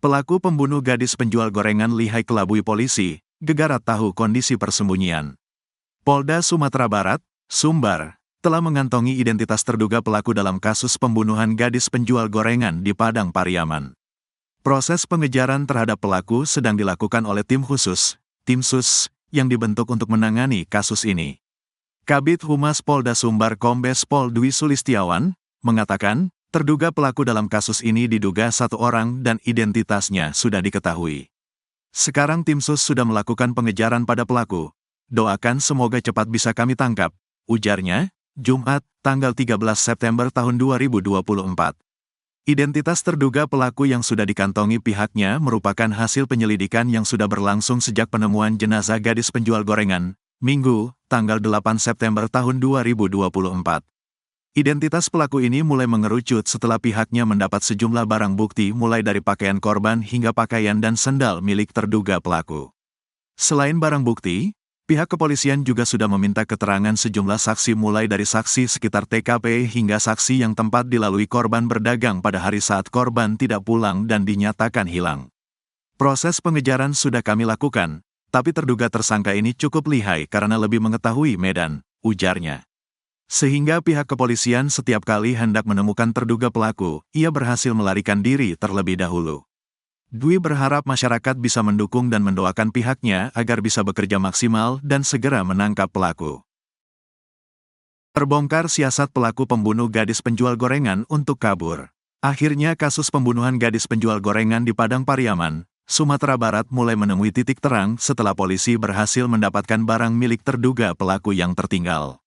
Pelaku pembunuh gadis penjual gorengan lihai kelabui polisi, Gegarat tahu kondisi persembunyian. Polda Sumatera Barat, Sumbar, telah mengantongi identitas terduga pelaku dalam kasus pembunuhan gadis penjual gorengan di Padang Pariaman. Proses pengejaran terhadap pelaku sedang dilakukan oleh tim khusus, tim SUS, yang dibentuk untuk menangani kasus ini. Kabid Humas Polda Sumbar Kombes Pol Dwi Sulistiawan, mengatakan, terduga pelaku dalam kasus ini diduga satu orang dan identitasnya sudah diketahui. Sekarang tim SUS sudah melakukan pengejaran pada pelaku. Doakan semoga cepat bisa kami tangkap, ujarnya, Jumat, tanggal 13 September tahun 2024. Identitas terduga pelaku yang sudah dikantongi pihaknya merupakan hasil penyelidikan yang sudah berlangsung sejak penemuan jenazah gadis penjual gorengan, Minggu, tanggal 8 September tahun 2024. Identitas pelaku ini mulai mengerucut setelah pihaknya mendapat sejumlah barang bukti mulai dari pakaian korban hingga pakaian dan sendal milik terduga pelaku. Selain barang bukti, pihak kepolisian juga sudah meminta keterangan sejumlah saksi mulai dari saksi sekitar TKP hingga saksi yang tempat dilalui korban berdagang pada hari saat korban tidak pulang dan dinyatakan hilang. Proses pengejaran sudah kami lakukan, tapi terduga tersangka ini cukup lihai karena lebih mengetahui medan, ujarnya. Sehingga pihak kepolisian setiap kali hendak menemukan terduga pelaku, ia berhasil melarikan diri terlebih dahulu. Dwi berharap masyarakat bisa mendukung dan mendoakan pihaknya agar bisa bekerja maksimal dan segera menangkap pelaku. Terbongkar siasat pelaku pembunuh gadis penjual gorengan untuk kabur. Akhirnya kasus pembunuhan gadis penjual gorengan di Padang Pariaman, Sumatera Barat mulai menemui titik terang setelah polisi berhasil mendapatkan barang milik terduga pelaku yang tertinggal.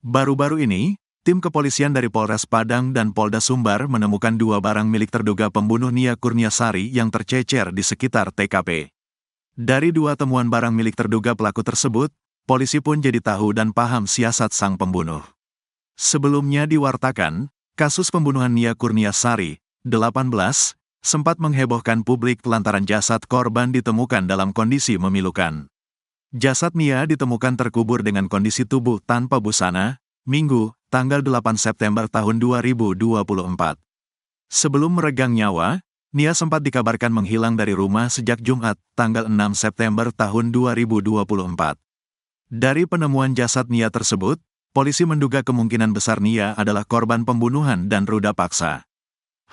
Baru-baru ini, tim kepolisian dari Polres Padang dan Polda Sumbar menemukan dua barang milik terduga pembunuh Nia Kurniasari yang tercecer di sekitar TKP. Dari dua temuan barang milik terduga pelaku tersebut, polisi pun jadi tahu dan paham siasat sang pembunuh. Sebelumnya diwartakan, kasus pembunuhan Nia Kurniasari, 18, sempat menghebohkan publik lantaran jasad korban ditemukan dalam kondisi memilukan. Jasad Nia ditemukan terkubur dengan kondisi tubuh tanpa busana, Minggu, tanggal 8 September tahun 2024. Sebelum meregang nyawa, Nia sempat dikabarkan menghilang dari rumah sejak Jumat, tanggal 6 September tahun 2024. Dari penemuan jasad Nia tersebut, polisi menduga kemungkinan besar Nia adalah korban pembunuhan dan ruda paksa.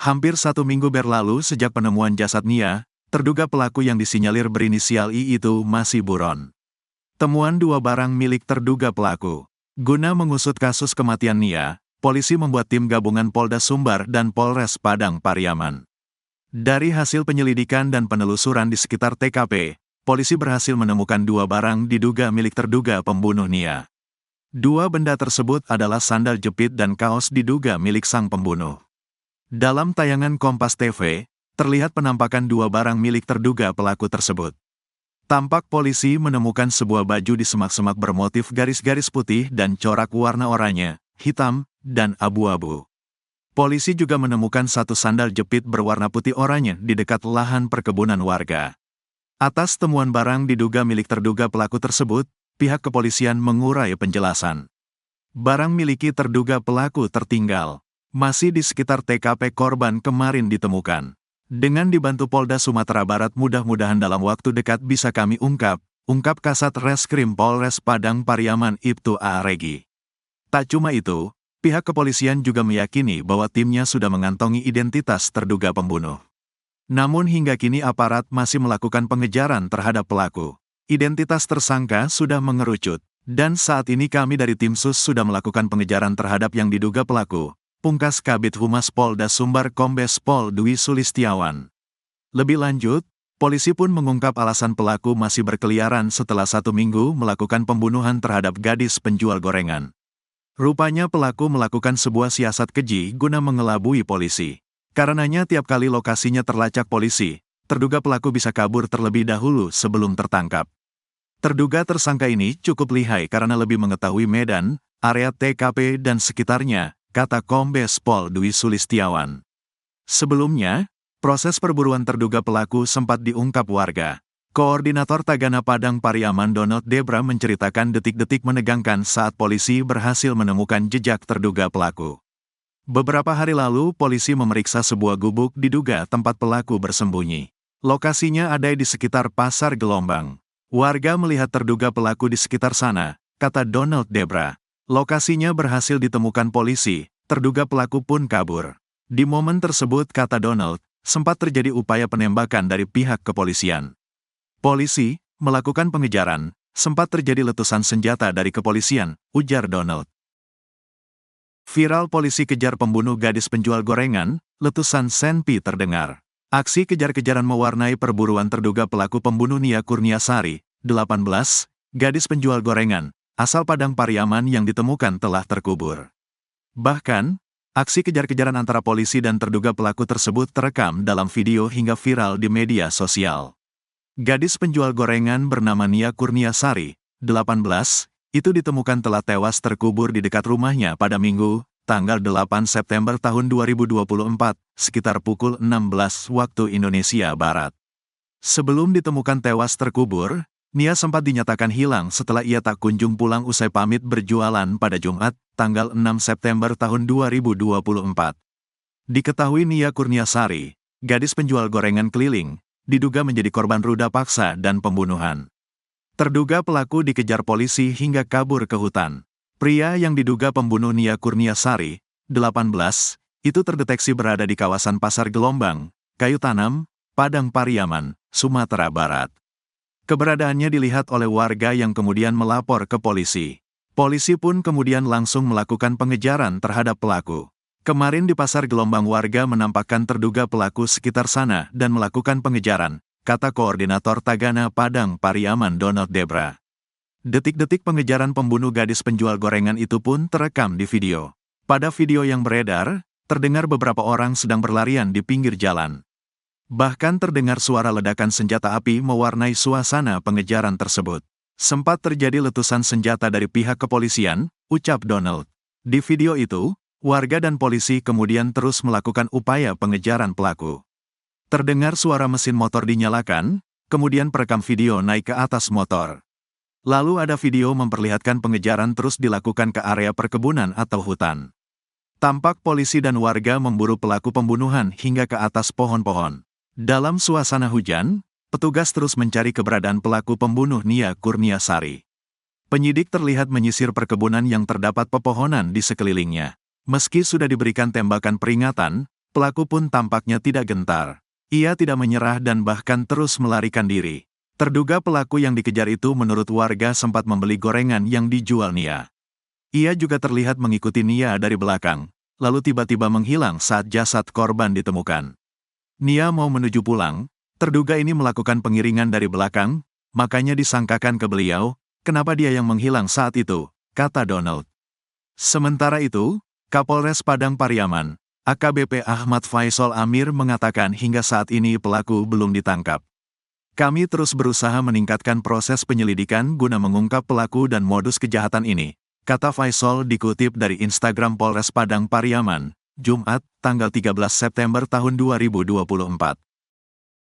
Hampir 1 minggu berlalu sejak penemuan jasad Nia, terduga pelaku yang disinyalir berinisial I itu masih buron. Temuan dua barang milik terduga pelaku. Guna mengusut kasus kematian Nia, polisi membuat tim gabungan Polda Sumbar dan Polres Padang Pariaman. Dari hasil penyelidikan dan penelusuran di sekitar TKP, polisi berhasil menemukan dua barang diduga milik terduga pembunuh Nia. Dua benda tersebut adalah sandal jepit dan kaos diduga milik sang pembunuh. Dalam tayangan Kompas TV, terlihat penampakan dua barang milik terduga pelaku tersebut. Tampak polisi menemukan sebuah baju di semak-semak bermotif garis-garis putih dan corak warna oranye, hitam, dan abu-abu. Polisi juga menemukan satu sandal jepit berwarna putih oranye di dekat lahan perkebunan warga. Atas temuan barang diduga milik terduga pelaku tersebut, pihak kepolisian mengurai penjelasan. Barang miliki terduga pelaku tertinggal masih di sekitar TKP korban kemarin ditemukan. Dengan dibantu Polda Sumatera Barat mudah-mudahan dalam waktu dekat bisa kami ungkap Kasat Reskrim Polres Padang Pariaman Ibtu A. Regi. Tak cuma itu, pihak kepolisian juga meyakini bahwa timnya sudah mengantongi identitas terduga pembunuh. Namun hingga kini aparat masih melakukan pengejaran terhadap pelaku. Identitas tersangka sudah mengerucut, dan saat ini kami dari tim SUS sudah melakukan pengejaran terhadap yang diduga pelaku. Pungkas Kabid Humas Polda Sumbar Kombes Pol Dwi Sulistiawan. Lebih lanjut, polisi pun mengungkap alasan pelaku masih berkeliaran setelah 1 minggu melakukan pembunuhan terhadap gadis penjual gorengan. Rupanya pelaku melakukan sebuah siasat keji guna mengelabui polisi. Karenanya tiap kali lokasinya terlacak polisi, terduga pelaku bisa kabur terlebih dahulu sebelum tertangkap. Terduga tersangka ini cukup lihai karena lebih mengetahui medan, area TKP dan sekitarnya, kata Kombes Pol Dwi Sulistiawan. Sebelumnya, proses perburuan terduga pelaku sempat diungkap warga. Koordinator Tagana Padang Pariaman Donald Debra menceritakan detik-detik menegangkan saat polisi berhasil menemukan jejak terduga pelaku. Beberapa hari lalu, polisi memeriksa sebuah gubuk diduga tempat pelaku bersembunyi. Lokasinya ada di sekitar Pasar Gelombang. Warga melihat terduga pelaku di sekitar sana, kata Donald Debra. Lokasinya berhasil ditemukan polisi, terduga pelaku pun kabur. Di momen tersebut, kata Donald, sempat terjadi upaya penembakan dari pihak kepolisian. Polisi melakukan pengejaran, sempat terjadi letusan senjata dari kepolisian, ujar Donald. Viral polisi kejar pembunuh gadis penjual gorengan, letusan senpi terdengar. Aksi kejar-kejaran mewarnai perburuan terduga pelaku pembunuh Nia Kurniasari, 18, gadis penjual gorengan, asal Padang Pariaman yang ditemukan telah terkubur. Bahkan, aksi kejar-kejaran antara polisi dan terduga pelaku tersebut terekam dalam video hingga viral di media sosial. Gadis penjual gorengan bernama Nia Kurniasari, 18, itu ditemukan telah tewas terkubur di dekat rumahnya pada Minggu, tanggal 8 September tahun 2024, sekitar pukul 16 waktu Indonesia Barat. Sebelum ditemukan tewas terkubur, Nia sempat dinyatakan hilang setelah ia tak kunjung pulang usai pamit berjualan pada Jumat, tanggal 6 September tahun 2024. Diketahui Nia Kurniasari, gadis penjual gorengan keliling, diduga menjadi korban ruda paksa dan pembunuhan. Terduga pelaku dikejar polisi hingga kabur ke hutan. Pria yang diduga pembunuh Nia Kurniasari, 18, itu terdeteksi berada di kawasan Pasar Gelombang, Kayu Tanam, Padang Pariaman, Sumatera Barat. Keberadaannya dilihat oleh warga yang kemudian melapor ke polisi. Polisi pun kemudian langsung melakukan pengejaran terhadap pelaku. Kemarin di Pasar Gelombang warga menampakkan terduga pelaku sekitar sana dan melakukan pengejaran, kata Koordinator Tagana Padang Pariaman Donald Debra. Detik-detik pengejaran pembunuh gadis penjual gorengan itu pun terekam di video. Pada video yang beredar, terdengar beberapa orang sedang berlarian di pinggir jalan. Bahkan terdengar suara ledakan senjata api mewarnai suasana pengejaran tersebut. Sempat terjadi letusan senjata dari pihak kepolisian, ucap Donald. Di video itu, warga dan polisi kemudian terus melakukan upaya pengejaran pelaku. Terdengar suara mesin motor dinyalakan, kemudian perekam video naik ke atas motor. Lalu ada video memperlihatkan pengejaran terus dilakukan ke area perkebunan atau hutan. Tampak polisi dan warga memburu pelaku pembunuhan hingga ke atas pohon-pohon. Dalam suasana hujan, petugas terus mencari keberadaan pelaku pembunuh Nia Kurniasari. Penyidik terlihat menyisir perkebunan yang terdapat pepohonan di sekelilingnya. Meski sudah diberikan tembakan peringatan, pelaku pun tampaknya tidak gentar. Ia tidak menyerah dan bahkan terus melarikan diri. Terduga pelaku yang dikejar itu menurut warga sempat membeli gorengan yang dijual Nia. Ia juga terlihat mengikuti Nia dari belakang, lalu tiba-tiba menghilang saat jasad korban ditemukan. Nia mau menuju pulang, terduga ini melakukan pengiringan dari belakang, makanya disangkakan ke beliau, kenapa dia yang menghilang saat itu, kata Donald. Sementara itu, Kapolres Padang Pariaman, AKBP Ahmad Faisal Amir mengatakan hingga saat ini pelaku belum ditangkap. Kami terus berusaha meningkatkan proses penyelidikan guna mengungkap pelaku dan modus kejahatan ini, kata Faisal dikutip dari Instagram Polres Padang Pariaman, Jumat, tanggal 13 September tahun 2024.